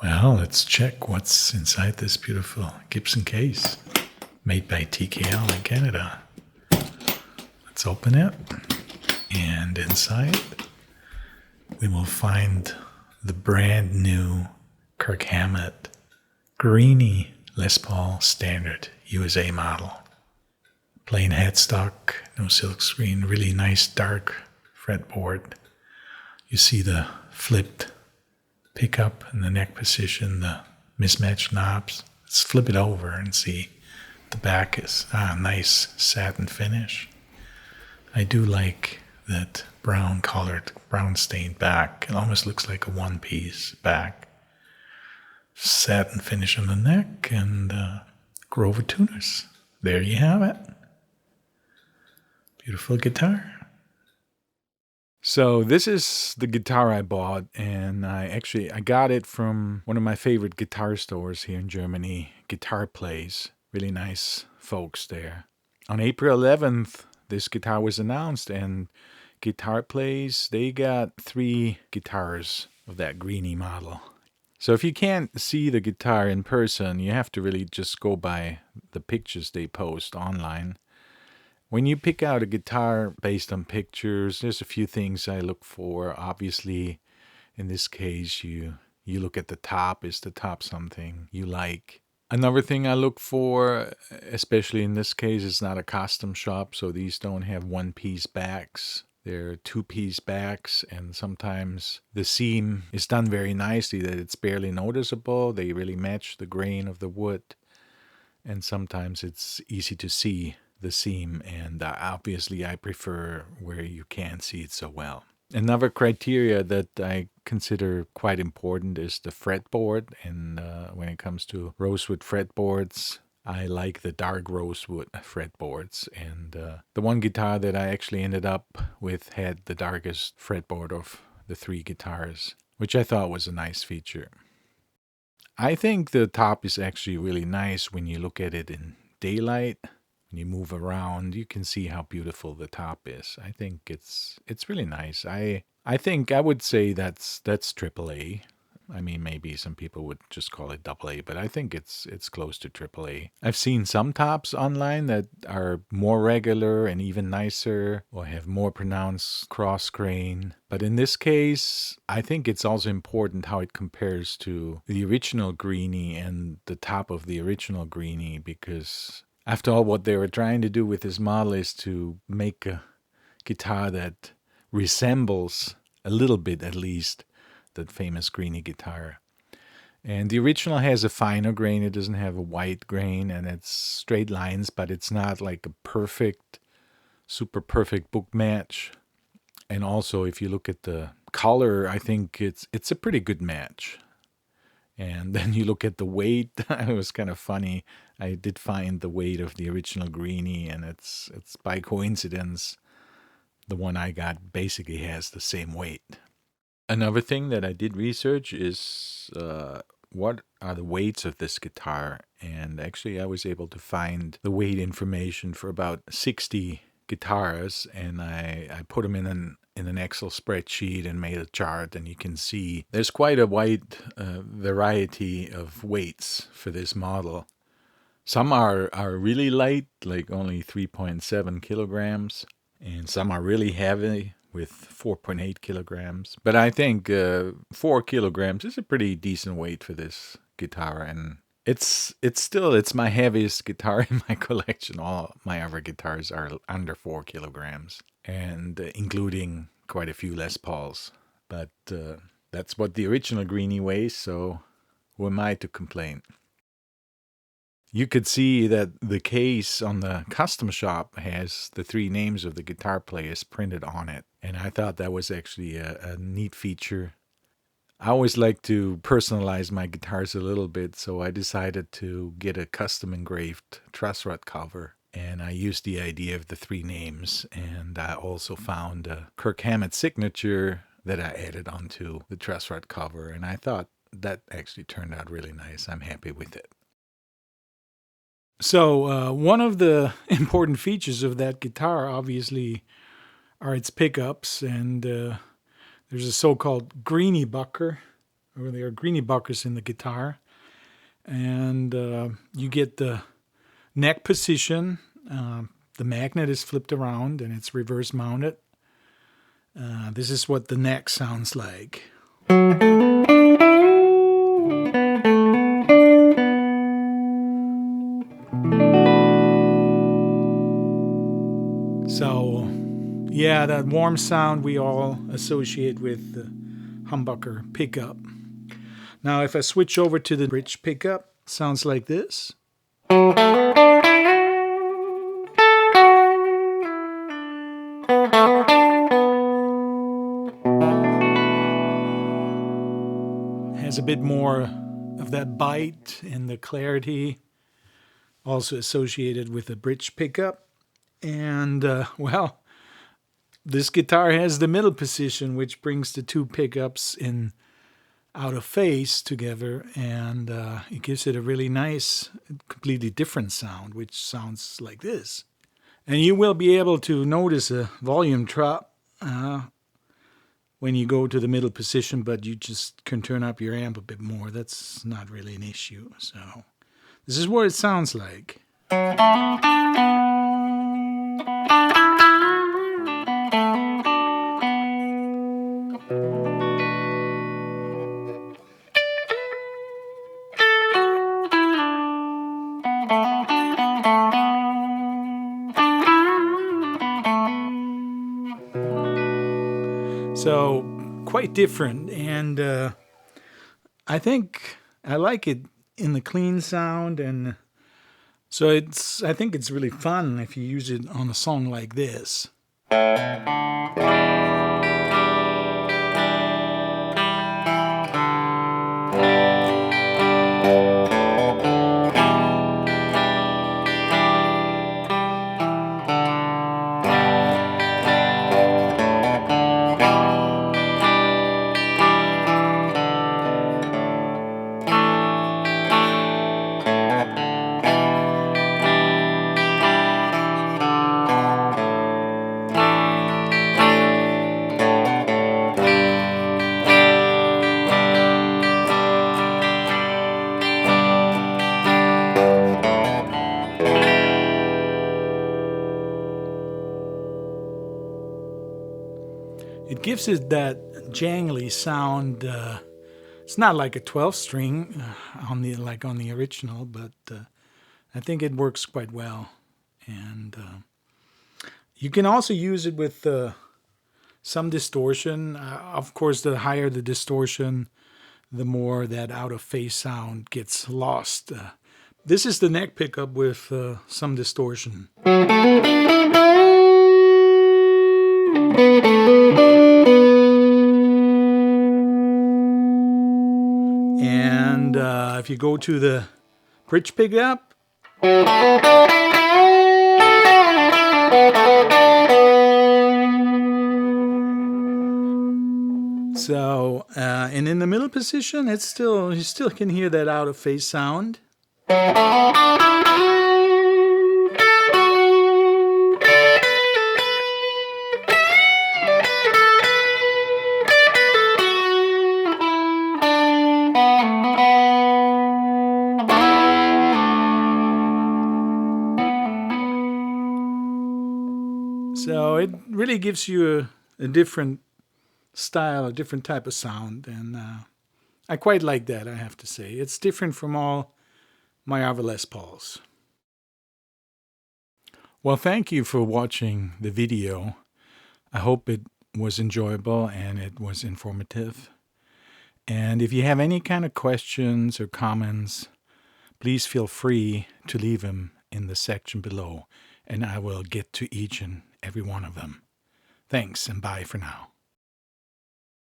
Well, let's check what's inside this beautiful Gibson case made by TKL in Canada. Let's open it, and inside we will find the brand new Kirk Hammett Greeny Les Paul Standard USA model. Plain headstock, no silk screen, really nice dark fretboard. You see the flipped pickup in the neck position, the mismatched knobs. Let's flip it over and see. The back is nice satin finish. I do like that brown colored, brown stained back. It almost looks like a one-piece back. Satin finish on the neck and Grover tuners. There you have it. Beautiful guitar. So this is the guitar I bought, and I got it from one of my favorite guitar stores here in Germany, Guitar Place. Really nice folks there. On April 11th, this guitar was announced, and Guitar Place, they got 3 guitars of that Greeny model. So if you can't see the guitar in person, you have to really just go by the pictures they post online. When you pick out a guitar based on pictures, there's a few things I look for. Obviously, in this case, you look at the top. Is the top something you like? Another thing I look for, especially in this case, is not a custom shop, so these don't have one-piece backs. They're 2-piece backs, and sometimes the seam is done very nicely that it's barely noticeable. They really match the grain of the wood, and sometimes it's easy to see the seam, and obviously I prefer where you can't see it so well. Another criteria that I consider quite important is the fretboard, and when it comes to rosewood fretboards, I like the dark rosewood fretboards, and the one guitar that I actually ended up with had the darkest fretboard of the 3 guitars, which I thought was a nice feature. I think the top is actually really nice when you look at it in daylight. When you move around, you can see how beautiful the top is. I think it's really nice. I think I would say that's AAA. I mean, maybe some people would just call it AA, but I think it's close to AAA. I've seen some tops online that are more regular and even nicer, or have more pronounced cross grain. But in this case, I think it's also important how it compares to the original Greeny and the top of the original Greeny, because after all, what they were trying to do with this model is to make a guitar that resembles, a little bit at least, that famous Greeny guitar. And the original has a finer grain. It doesn't have a white grain, and it's straight lines, but it's not like a perfect, super perfect book match. And also, if you look at the color, I think it's a pretty good match. And then you look at the weight. It was kind of funny. I did find the weight of the original Greeny, and it's by coincidence the one I got basically has the same weight. Another thing that I did research is what are the weights of this guitar, and actually I was able to find the weight information for about 60 guitars, and I put them in an Excel spreadsheet and made a chart, and you can see there's quite a wide variety of weights for this model. Some are really light, like only 3.7 kilograms, and some are really heavy with 4.8 kilograms. But I think 4 kilograms is a pretty decent weight for this guitar, and it's my heaviest guitar in my collection. All my other guitars are under 4 kilograms, and including quite a few Les Pauls. But that's what the original Greeny weighs, so who am I to complain? You could see that the case on the custom shop has the 3 names of the guitar players printed on it, and I thought that was actually a neat feature. I always like to personalize my guitars a little bit, so I decided to get a custom engraved truss rod cover, and I used the idea of the 3 names, and I also found a Kirk Hammett signature that I added onto the truss rod cover, and I thought that actually turned out really nice. I'm happy with it. So one of the important features of that guitar, obviously, are its pickups, and there's a so-called Greeny bucker, or there are Greeny buckers in the guitar. And you get the neck position. The magnet is flipped around and it's reverse mounted. This is what the neck sounds like. So, yeah, that warm sound we all associate with the humbucker pickup. Now, if I switch over to the bridge pickup, it sounds like this. Has a bit more of that bite and the clarity, also associated with the bridge pickup. And, well, this guitar has the middle position, which brings the two pickups in out of phase together, and it gives it a really nice, completely different sound, which sounds like this. And you will be able to notice a volume drop when you go to the middle position, but you just can turn up your amp a bit more. That's not really an issue. So this is what it sounds like. So quite different, and I think I like it in the clean sound, and so I think it's really fun if you use it on a song like this. It gives it that jangly sound. It's not like a 12-string on the original, but I think it works quite well. And you can also use it with some distortion. Of course, the higher the distortion, the more that out-of-phase sound gets lost. This is the neck pickup with some distortion. And if you go to the bridge pickup, so and in the middle position, it's still, you still can hear that out of phase sound. So it really gives you a different style, a different type of sound, and I quite like that, I have to say. It's different from all my other Les Pauls. Well, thank you for watching the video. I hope it was enjoyable and it was informative. And if you have any kind of questions or comments, please feel free to leave them in the section below, and I will get to each and every one of them. Thanks, and bye for now.